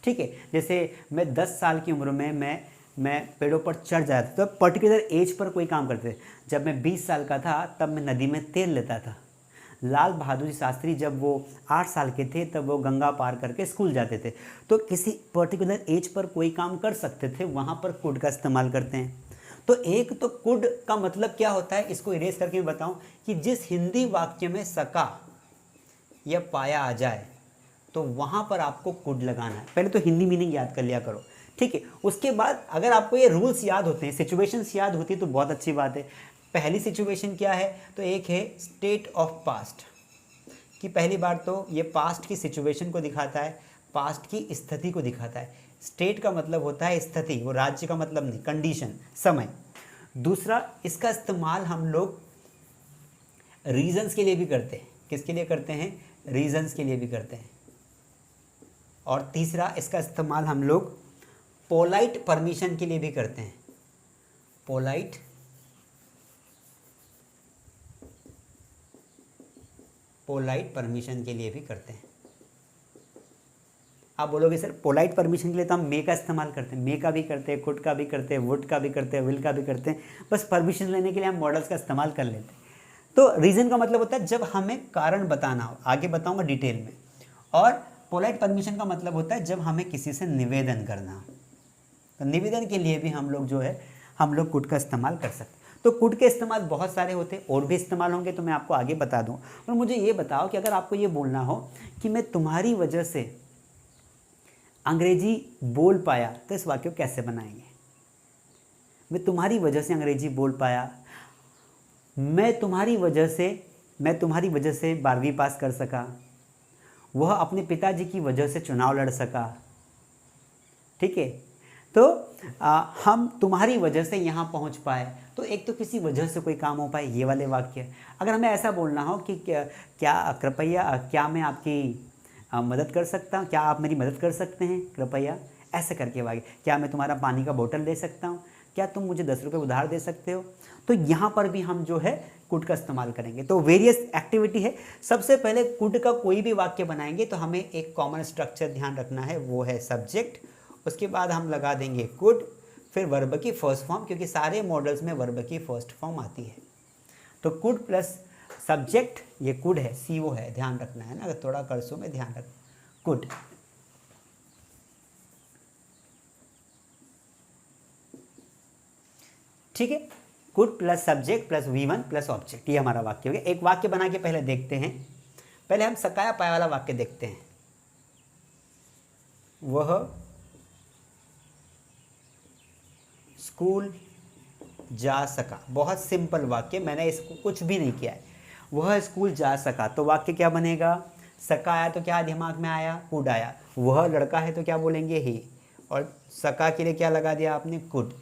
ठीक है, जैसे मैं 10 साल की उम्र में मैं पेड़ों पर चढ़ जाता था, तो पर्टिकुलर एज पर कोई काम करते थे। जब मैं 20 साल का था तब मैं नदी में तैर लेता था। लाल बहादुर शास्त्री जब वो 8 साल के थे तब वो गंगा पार करके स्कूल जाते थे। तो किसी पर्टिकुलर एज पर कोई काम कर सकते थे, वहाँ पर कुड का इस्तेमाल करते हैं। तो एक तो कुड का मतलब क्या होता है, इसको इरेज करके मैं बताऊं कि जिस हिंदी वाक्य में सका या पाया आ जाए तो वहाँ पर आपको कुड लगाना है। पहले तो हिंदी मीनिंग याद कर लिया करो, ठीक है। उसके बाद अगर आपको ये रूल्स याद होते हैं, सिचुएशंस याद होती है तो बहुत अच्छी बात है। पहली सिचुएशन क्या है, तो एक है स्टेट ऑफ पास्ट, कि पहली बार तो ये पास्ट की सिचुएशन को दिखाता है, पास्ट की स्थिति को दिखाता है। स्टेट का मतलब होता है स्थिति, वो राज्य का मतलब नहीं, कंडीशन, समय। दूसरा, इसका इस्तेमाल हम लोग रीजंस के लिए भी करते हैं। किसके लिए करते हैं, रीजंस के लिए भी करते हैं। और तीसरा, इसका इस्तेमाल हम लोग पोलाइट परमिशन के लिए भी करते हैं। पोलाइट परमिशन के लिए भी करते हैं। आप बोलोगे सर पोलाइट परमिशन के लिए तो हम मे का इस्तेमाल करते हैं, मे का भी करते हैं, कुड का भी करते हैं, वुड का भी करते हैं, विल का भी करते हैं। बस परमिशन लेने के लिए हम मॉडल्स का इस्तेमाल कर लेते हैं। तो रीज़न का मतलब होता है जब हमें कारण बताना हो, आगे बताऊंगा डिटेल में। और पोलाइट परमिशन का मतलब होता है जब हमें किसी से निवेदन करना हो। तो निवेदन के लिए भी हम लोग जो है हम लोग कुड का इस्तेमाल कर सकते हैं। तो कुड के इस्तेमाल बहुत सारे होते हैं, और भी इस्तेमाल होंगे तो मैं आपको आगे बता दूँ। और मुझे ये बताओ कि अगर आपको ये बोलना हो कि मैं तुम्हारी वजह से अंग्रेजी बोल पाया, तो इस वाक्य को कैसे बनाएंगे। मैं तुम्हारी वजह से अंग्रेजी बोल पाया, मैं तुम्हारी वजह से 12वीं पास कर सका, वह अपने पिताजी की वजह से चुनाव लड़ सका। ठीक है, तो हम तुम्हारी वजह से यहाँ पहुँच पाए। तो एक तो किसी वजह से कोई काम हो पाए, ये वाले वाक्य। अगर हमें ऐसा बोलना हो कि क्या मैं आपकी मदद कर सकता हूँ, क्या आप मेरी मदद कर सकते हैं कृपया, ऐसे करके वाक्य। क्या मैं तुम्हारा पानी का बोतल दे सकता हूँ, क्या तुम मुझे 10 रुपये उधार दे सकते हो। तो यहाँ पर भी हम जो है कुड का इस्तेमाल करेंगे। तो वेरियस एक्टिविटी है। सबसे पहले कुड का कोई भी वाक्य बनाएंगे तो हमें एक कॉमन स्ट्रक्चर ध्यान रखना है, वो है सब्जेक्ट। उसके बाद हम लगा देंगे कुड, फिर वर्ब की फर्स्ट फॉर्म, क्योंकि सारे मॉडल्स में वर्ब की फर्स्ट फॉर्म आती है। तो कुड प्लस सब्जेक्ट, ये कुड है, CO है, ध्यान रखना है ना, अगर थोड़ा कर्सों में ध्यान रखना। कुड, ठीक है। Could plus subject plus V1 plus object, ये हमारा वाक्य हो गया। एक वाक्य बना के पहले देखते हैं। पहले हम सकाया पाया वाला वाक्य देखते हैं। वह स्कूल जा सका, बहुत सिंपल वाक्य, मैंने इसको कुछ भी नहीं किया है। वह स्कूल जा सका, तो वाक्य क्या बनेगा, सका आया तो क्या दिमाग में आया, कुड आया। वह लड़का है तो क्या बोलेंगे, ही, और सका के लिए क्या लगा दिया आपने, कुड।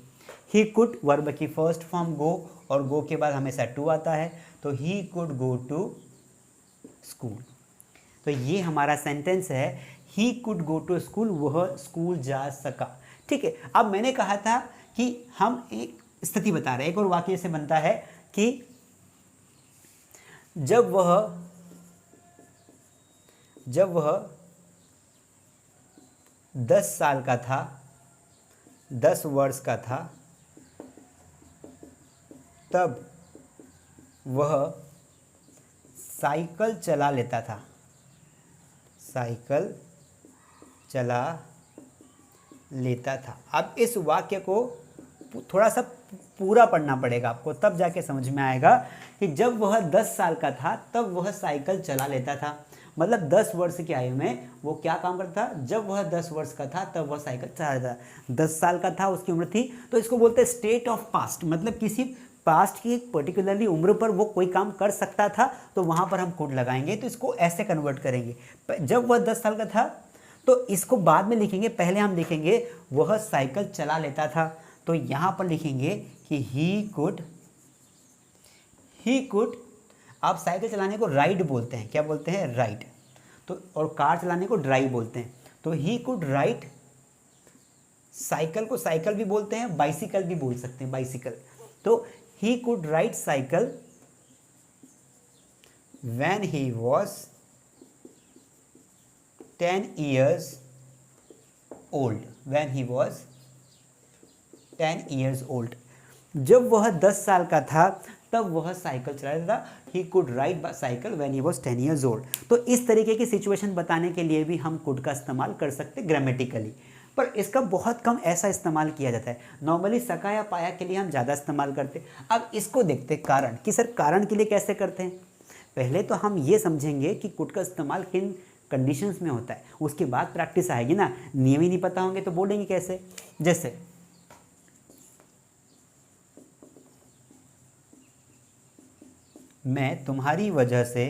ही कुड वर्ब की फर्स्ट फॉर्म गो, और गो के बाद हमेशा टू आता है, तो he could go to school. तो ये हमारा सेंटेंस है, he could go to school, वह स्कूल जा सका। ठीक है, अब मैंने कहा था कि हम एक स्थिति बता रहे हैं। एक और वाक्य से बनता है कि जब वह 10 साल का था, 10 वर्ष का था, तब वह साइकिल चला लेता था। साइकिल चला लेता था। अब इस वाक्य को थोड़ा सा पूरा पढ़ना पड़ेगा आपको, तब जाके समझ में आएगा कि जब वह 10 साल का था तब वह साइकिल चला लेता था। मतलब 10 वर्ष की आयु में वो क्या काम करता था, जब वह 10 वर्ष का था तब वह साइकिल चला लेता था। 10 साल का था, उसकी उम्र थी, तो इसको बोलते हैं स्टेट ऑफ पास्ट, मतलब किसी पास्ट की एक पर्टिकुलरली उम्र पर वो कोई काम कर सकता था तो वहाँ पर हम कुड लगाएंगे। तो इसको ऐसे कन्वर्ट करेंगे, जब वह 10 साल का था तो इसको बाद में लिखेंगे, पहले हम लिखेंगे वह साइकिल चला लेता था। तो यहाँ पर लिखेंगे कि ही कुड, आप साइकिल चलाने को राइड बोलते हैं, क्या बोलते हैं, राइड। तो और कार चलाने को ड्राइव बोलते हैं। तो ही कुड राइड, साइकिल को साइकिल भी बोलते हैं, बाइसिकल भी बोल सकते हैं, बाइसिकल। तो he could ride cycle when he was 10 years old, when he was 10 years old, जब वह 10 साल का था तब वह साइकिल चला रहा था। He could ride cycle when he was 10 years old। तो इस तरीके की सिचुएशन बताने के लिए भी हम कुड का इस्तेमाल कर सकते हैं ग्रामेटिकली, पर इसका बहुत कम ऐसा इस्तेमाल किया जाता है। नॉर्मली सका या पाया के लिए हम ज़्यादा इस्तेमाल करते हैं। अब इसको देखते हैं कारण, कि सर कारण के लिए कैसे करते हैं। पहले तो हम ये समझेंगे कि कुड का इस्तेमाल किन कंडीशंस में होता है, उसके बाद प्रैक्टिस आएगी ना। नियम ही नहीं पता होंगे तो बोलेंगे कैसे। जैसे मैं तुम्हारी वजह से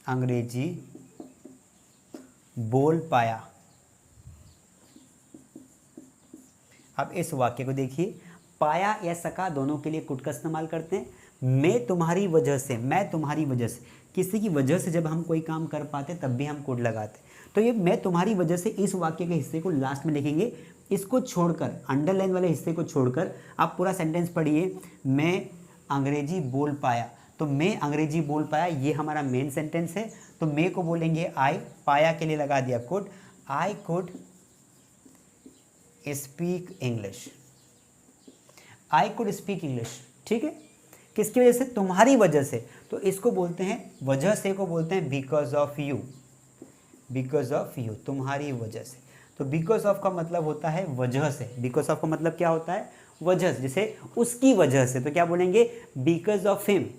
अंग्रेजी बोल पाया। अब इस वाक्य को देखिए, पाया या सका दोनों के लिए कुड का इस्तेमाल करते हैं। मैं तुम्हारी वजह से, मैं तुम्हारी वजह से, किसी की वजह से जब हम कोई काम कर पाते तब भी हम कुड लगाते। तो ये मैं तुम्हारी वजह से, इस वाक्य के हिस्से को लास्ट में लिखेंगे। इसको छोड़कर, अंडरलाइन वाले हिस्से को छोड़कर आप पूरा सेंटेंस पढ़िए। मैं अंग्रेजी बोल पाया, तो मैं अंग्रेजी बोल पाया ये हमारा मेन सेंटेंस है। तो मैं को बोलेंगे आई, पाया के लिए लगा दिया could, I could speak English, I could speak English. ठीक है, किसकी वजह से, तुम्हारी वजह से। तो इसको बोलते हैं, वजह से को बोलते हैं because of you, because of you, तुम्हारी वजह से। तो बिकॉज ऑफ का मतलब होता है वजह से। बिकॉज ऑफ का मतलब क्या होता है, वजह से। जैसे उसकी वजह से, तो क्या बोलेंगे, बिकॉज ऑफ हिम।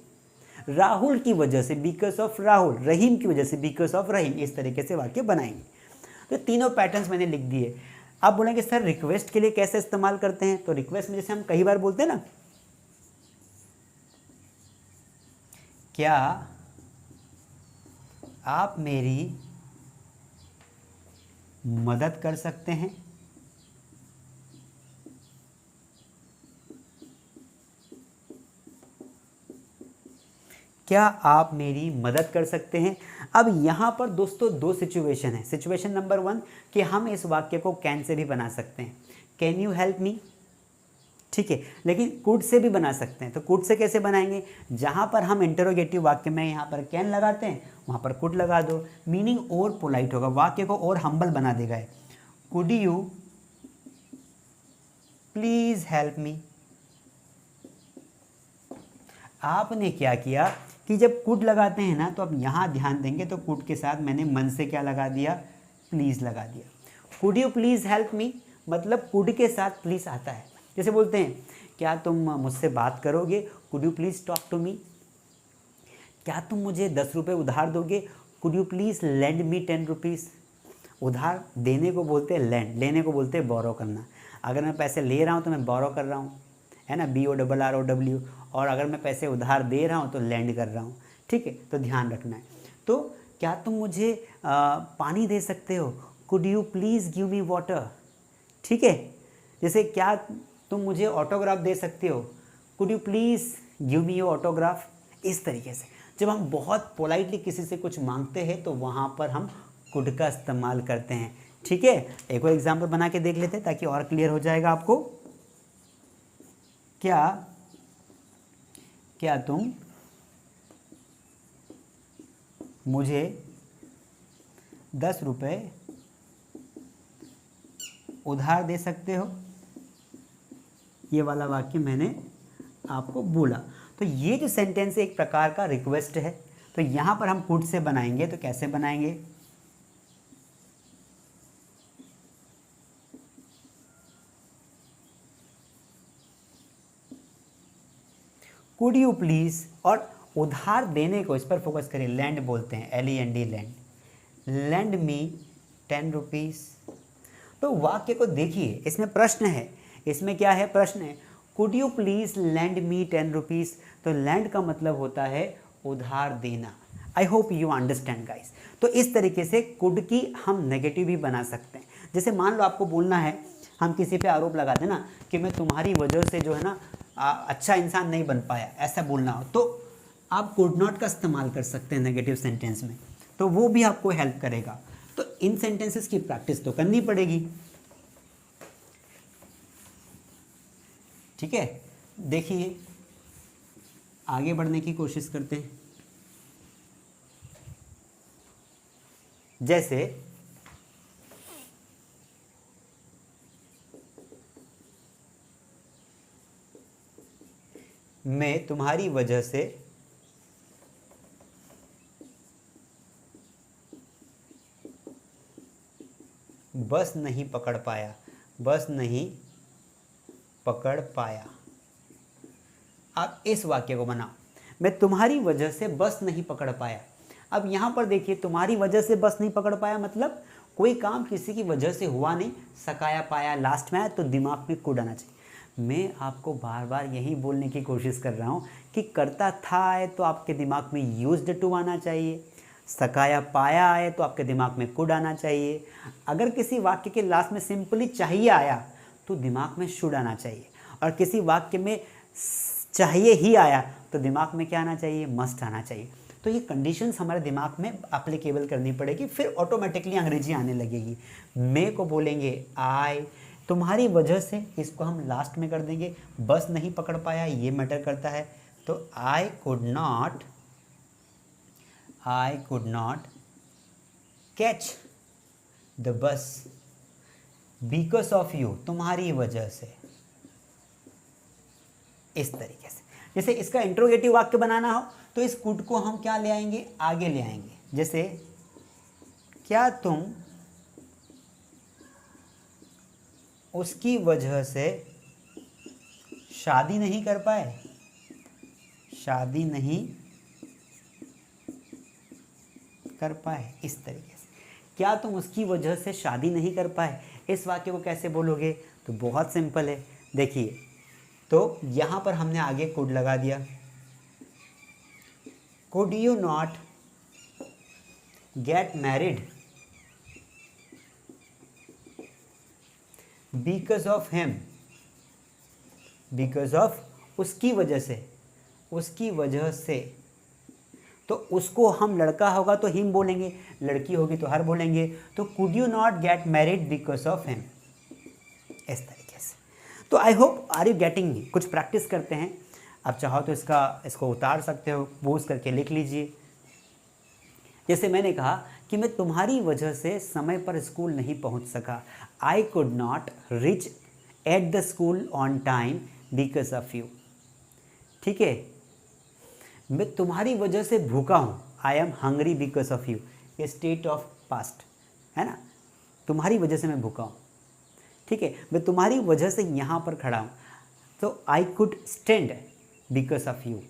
राहुल की वजह से, बिकॉज ऑफ राहुल। रहीम की वजह से, बिकॉज ऑफ रहीम। इस तरीके से वाक्य बनाएंगे। तो तीनों पैटर्न्स मैंने लिख दिए। आप बोलेंगे सर रिक्वेस्ट के लिए कैसे इस्तेमाल करते हैं। तो रिक्वेस्ट में जैसे हम कई बार बोलते हैं ना, क्या आप मेरी मदद कर सकते हैं। क्या आप मेरी मदद कर सकते हैं। अब यहाँ पर दोस्तों दो सिचुएशन है। सिचुएशन नंबर 1 कि हम इस वाक्य को कैन से भी बना सकते हैं, कैन यू हेल्प मी। ठीक है, लेकिन कुड से भी बना सकते हैं। तो कुड से कैसे बनाएंगे, जहाँ पर हम इंटरोगेटिव वाक्य में यहाँ पर कैन लगाते हैं वहाँ पर कुड लगा दो। मीनिंग और पोलाइट होगा, वाक्य को और हम्बल बना देगा। Could you please help me. आपने क्या किया कि जब कुड लगाते हैं ना, तो अब यहाँ ध्यान देंगे तो कुड के साथ मैंने मन से क्या लगा दिया, प्लीज़ लगा दिया। Could you please help me, मतलब कुड के साथ प्लीज़ आता है। जैसे बोलते हैं क्या तुम मुझसे बात करोगे, could you please talk to me. क्या तुम मुझे 10 रुपये उधार दोगे, could you please lend me 10 rupees. उधार देने को बोलते हैं लेंड, लेने को बोलते हैं बोरो करना। अगर मैं पैसे ले रहा हूँ तो मैं बोरो कर रहा हूँ, है ना, BORROW। और अगर मैं पैसे उधार दे रहा हूँ तो लैंड कर रहा हूँ। ठीक है, तो ध्यान रखना है। तो क्या तुम मुझे पानी दे सकते हो, could you please give me water. ठीक है, जैसे क्या तुम मुझे ऑटोग्राफ दे सकते हो, could you please give me your autograph. इस तरीके से जब हम बहुत पोलाइटली किसी से कुछ मांगते हैं तो वहाँ पर हम कुड का इस्तेमाल करते हैं। ठीक है, एक और एग्जाम्पल बना के देख लेते हैं ताकि और क्लियर हो जाएगा आपको। क्या तुम मुझे 10 रुपये उधार दे सकते हो। ये वाला वाक्य मैंने आपको बोला। तो ये जो सेंटेंस एक प्रकार का रिक्वेस्ट है। तो यहाँ पर हम कुड से बनाएंगे, तो कैसे बनाएंगे, कुड यू प्लीज़, और उधार देने को इस पर फोकस करें, लैंड बोलते हैं, LEND लैंड। लैंड मी 10 रुपीज़। तो वाक्य को देखिए, इसमें प्रश्न है, इसमें क्या है, प्रश्न है, could you please land me 10 rupees. तो लैंड का मतलब होता है उधार देना। I hope you understand guys. तो इस तरीके से कुड की हम नेगेटिव भी बना सकते हैं। जैसे मान लो आपको बोलना है, हम किसी पे आरोप लगाते हैं ना कि मैं तुम्हारी वजह से जो है ना अच्छा इंसान नहीं बन पाया, ऐसा बोलना हो तो आप कुड नॉट का इस्तेमाल कर सकते हैं नेगेटिव सेंटेंस में, तो वो भी आपको हेल्प करेगा। तो इन सेंटेंसेस की प्रैक्टिस तो करनी पड़ेगी। ठीक है, देखिए आगे बढ़ने की कोशिश करते हैं। जैसे मैं तुम्हारी वजह से बस नहीं पकड़ पाया, बस नहीं पकड़ पाया। आप इस वाक्य को बनाओ, मैं तुम्हारी वजह से बस नहीं पकड़ पाया। अब यहाँ पर देखिए, तुम्हारी वजह से बस नहीं पकड़ पाया मतलब कोई काम किसी की वजह से हुआ नहीं, सकाया पाया लास्ट में आया तो दिमाग में कुड आना चाहिए। मैं आपको बार बार यही बोलने की कोशिश कर रहा हूँ कि करता था आए तो आपके दिमाग में यूज्ड टू आना चाहिए, सकाया पाया आए तो आपके दिमाग में कुड आना चाहिए। अगर किसी वाक्य के लास्ट में सिंपली चाहिए आया तो दिमाग में शुड आना चाहिए, और किसी वाक्य में चाहिए ही आया तो दिमाग में क्या आना चाहिए, मस्ट आना चाहिए। तो ये कंडीशंस हमारे दिमाग में एप्लीकेबल करनी पड़ेगी, फिर ऑटोमेटिकली अंग्रेजी आने लगेगी। मे को बोलेंगे आई, तुम्हारी वजह से, इसको हम लास्ट में कर देंगे, बस नहीं पकड़ पाया ये मैटर करता है, तो I could not catch the bus because of you, तुम्हारी वजह से। इस तरीके से, जैसे इसका इंट्रोगेटिव वाक्य बनाना हो तो इस कुड को हम क्या ले आएंगे, आगे ले आएंगे। जैसे क्या तुम उसकी वजह से शादी नहीं कर पाए, शादी नहीं कर पाए। इस तरीके से, क्या तुम उसकी वजह से शादी नहीं कर पाए, इस वाक्य को कैसे बोलोगे, तो बहुत सिंपल है। देखिए, तो यहाँ पर हमने आगे कुड लगा दिया, could you not get married because of him, because of, उसकी वजह से, उसकी वजह से। तो उसको हम लड़का होगा तो हिम बोलेंगे, लड़की होगी तो हर बोलेंगे। तो could you not get married because of him, इस तरीके से। तो I hope are you getting me. कुछ प्रैक्टिस करते हैं, आप चाहो तो इसको उतार सकते हो, पोज करके लिख लीजिए। जैसे मैंने कहा कि मैं तुम्हारी वजह से समय पर स्कूल नहीं पहुंच सका, I could not reach at the school on time because of you. ठीक है, मैं तुम्हारी वजह से भूखा हूँ, I am hungry because of you, ये स्टेट ऑफ पास्ट है ना, तुम्हारी वजह से मैं भूखा हूँ। ठीक है, मैं तुम्हारी वजह से यहाँ पर खड़ा हूँ, तो I could stand because of you,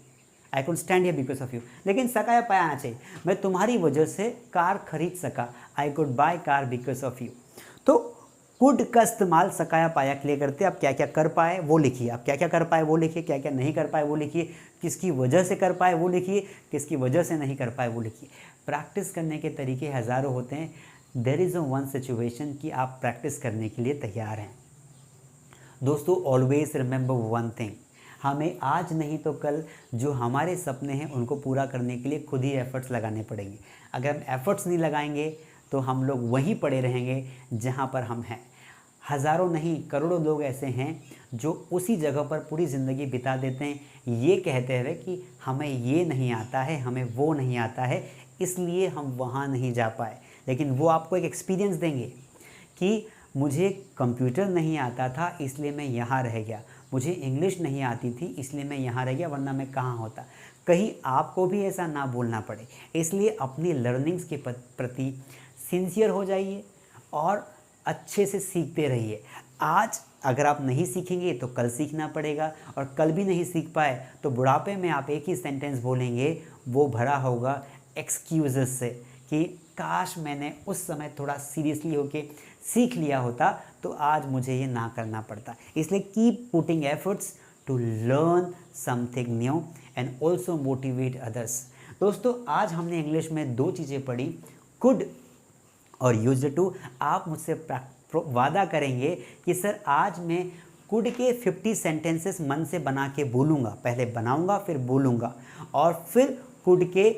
I could stand here because of you. लेकिन सका या पाया आना चाहिए, मैं तुम्हारी वजह से कार खरीद सका, I could by car because of you. तो कुड का इस्तेमाल सकाया पाया के लिए करते हैं। आप क्या क्या कर पाए वो लिखिए, आप क्या क्या कर पाए वो लिखिए, क्या क्या नहीं कर पाए वो लिखिए, किसकी वजह से कर पाए वो लिखिए, किसकी वजह से नहीं कर पाए वो लिखिए। प्रैक्टिस करने के तरीके हज़ारों होते हैं, there is a one situation कि आप प्रैक्टिस करने के लिए तैयार हैं। दोस्तों, ऑलवेज रिमेंबर वन थिंग, हमें आज नहीं तो कल जो हमारे सपने हैं उनको पूरा करने के लिए खुद ही एफर्ट्स लगाने पड़ेंगे। अगर हम एफर्ट्स नहीं लगाएंगे तो हम लोग वहीं पड़े रहेंगे जहाँ पर हम हैं। हज़ारों नहीं करोड़ों लोग ऐसे हैं जो उसी जगह पर पूरी ज़िंदगी बिता देते हैं, ये कहते हुए कि हमें ये नहीं आता है, हमें वो नहीं आता है, इसलिए हम वहाँ नहीं जा पाए। लेकिन वो आपको एक एक्सपीरियंस देंगे कि मुझे कंप्यूटर नहीं आता था इसलिए मैं यहाँ रह गया, मुझे इंग्लिश नहीं आती थी इसलिए मैं यहाँ रह गया, वरना मैं कहाँ होता। कहीं आपको भी ऐसा ना बोलना पड़े, इसलिए अपनी लर्निंग्स के प्रति सिंसियर हो जाइए और अच्छे से सीखते रहिए। आज अगर आप नहीं सीखेंगे तो कल सीखना पड़ेगा, और कल भी नहीं सीख पाए तो बुढ़ापे में आप एक ही सेंटेंस बोलेंगे, वो भरा होगा एक्सक्यूज़ेस से कि काश मैंने उस समय थोड़ा सीरियसली होके सीख लिया होता तो आज मुझे ये ना करना पड़ता। इसलिए keep putting efforts to learn something new and also motivate others. दोस्तों आज हमने इंग्लिश में 2 चीज़ें पढ़ी, कुड और यूज्ड टू। आप मुझसे वादा करेंगे कि सर आज मैं कुड के 50 सेंटेंसेस मन से बना के बोलूँगा, पहले बनाऊँगा फिर बोलूँगा, और फिर कुड के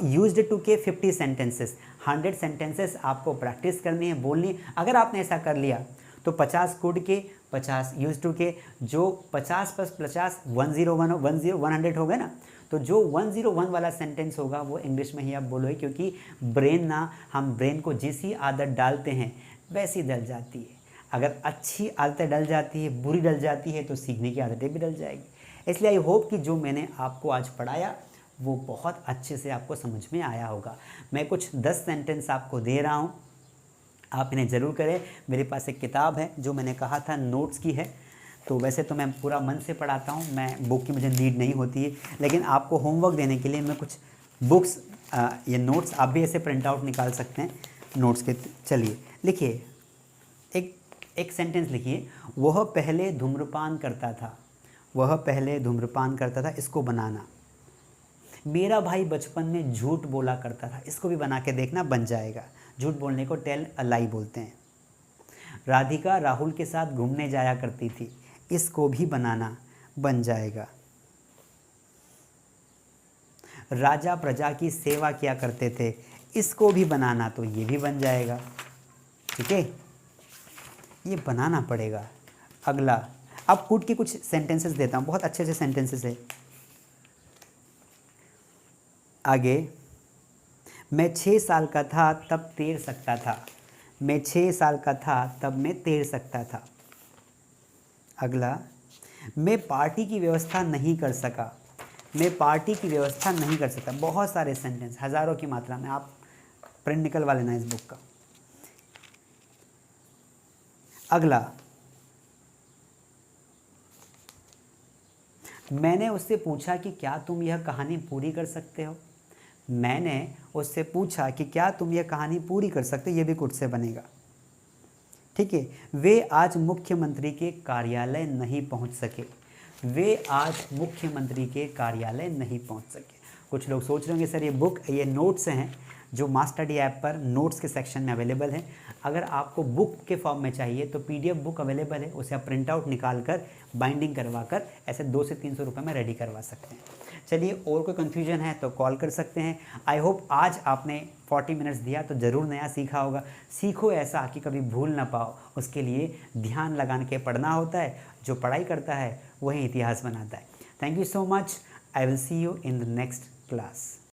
यूज्ड टू के 50 सेंटेंसेस 100 सेंटेंसेस आपको प्रैक्टिस करनी है, बोलनी है। अगर आपने ऐसा कर लिया तो 50 कुड के 50 यूज्ड टू के, जो 50 + 50 100 हो गए ना, तो जो 101 वाला सेंटेंस होगा वो इंग्लिश में ही आप बोलोगे, क्योंकि ब्रेन ना, हम ब्रेन को जैसी आदत डालते हैं वैसी डल जाती है। अगर अच्छी आदतें डल जाती है, बुरी डल जाती है, तो सीखने की आदतें भी डल जाएगी। इसलिए आई होप कि जो मैंने आपको आज पढ़ाया वो बहुत अच्छे से आपको समझ में आया होगा। मैं कुछ 10 सेंटेंस आपको दे रहा हूँ, आप इन्हें ज़रूर करें। मेरे पास एक किताब है जो मैंने कहा था नोट्स की है, तो वैसे तो मैं पूरा मन से पढ़ाता हूँ, मैं बुक की मुझे नीड नहीं होती है, लेकिन आपको होमवर्क देने के लिए मैं कुछ बुक्स, ये नोट्स आप भी ऐसे प्रिंट आउट निकाल सकते हैं नोट्स के। चलिए लिखिए, एक सेंटेंस लिखिए, वह पहले धूम्रपान करता था, वह पहले धूम्रपान करता था, इसको बनाना। मेरा भाई बचपन में झूठ बोला करता था, इसको भी बना के देखना, बन जाएगा। झूठ बोलने को टेल अ लाई बोलते हैं। राधिका राहुल के साथ घूमने जाया करती थी, इसको भी बनाना, बन जाएगा। राजा प्रजा की सेवा किया करते थे, इसको भी बनाना, तो ये भी बन जाएगा। ठीक है, ये बनाना पड़ेगा। अगला, अब कुड के कुछ सेंटेंसेस देता हूँ, बहुत अच्छे अच्छे सेंटेंसेस है। आगे, मैं 6 साल का था तब तैर सकता था, मैं 6 साल का था तब मैं तैर सकता था। अगला, मैं पार्टी की व्यवस्था नहीं कर सका, मैं पार्टी की व्यवस्था नहीं कर सकता। बहुत सारे सेंटेंस, हज़ारों की मात्रा में, आप प्रिंट निकलवा लेना इस बुक का। अगला, मैंने उससे पूछा कि क्या तुम यह कहानी पूरी कर सकते हो, मैंने उससे पूछा कि क्या तुम यह कहानी पूरी कर सकते हो, ये भी कुड से बनेगा। ठीक है, वे आज मुख्यमंत्री के कार्यालय नहीं पहुंच सके, वे आज मुख्यमंत्री के कार्यालय नहीं पहुंच सके। कुछ लोग सोच रहे होंगे सर ये बुक, ये नोट्स हैं जो मास्टरडी ऐप पर नोट्स के सेक्शन में अवेलेबल है। अगर आपको बुक के फॉर्म में चाहिए तो PDF बुक अवेलेबल है, उसे आप प्रिंट आउट निकाल कर बाइंडिंग करवा कर ऐसे 200 से 300 रुपये में रेडी करवा सकते हैं। चलिए, और कोई कन्फ्यूजन है तो कॉल कर सकते हैं। आई होप आज आपने 40 मिनट्स दिया तो ज़रूर नया सीखा होगा। सीखो ऐसा कि कभी भूल ना पाओ, उसके लिए ध्यान लगा के पढ़ना होता है। जो पढ़ाई करता है वही इतिहास बनाता है। Thank you so much. I will see you in the next class.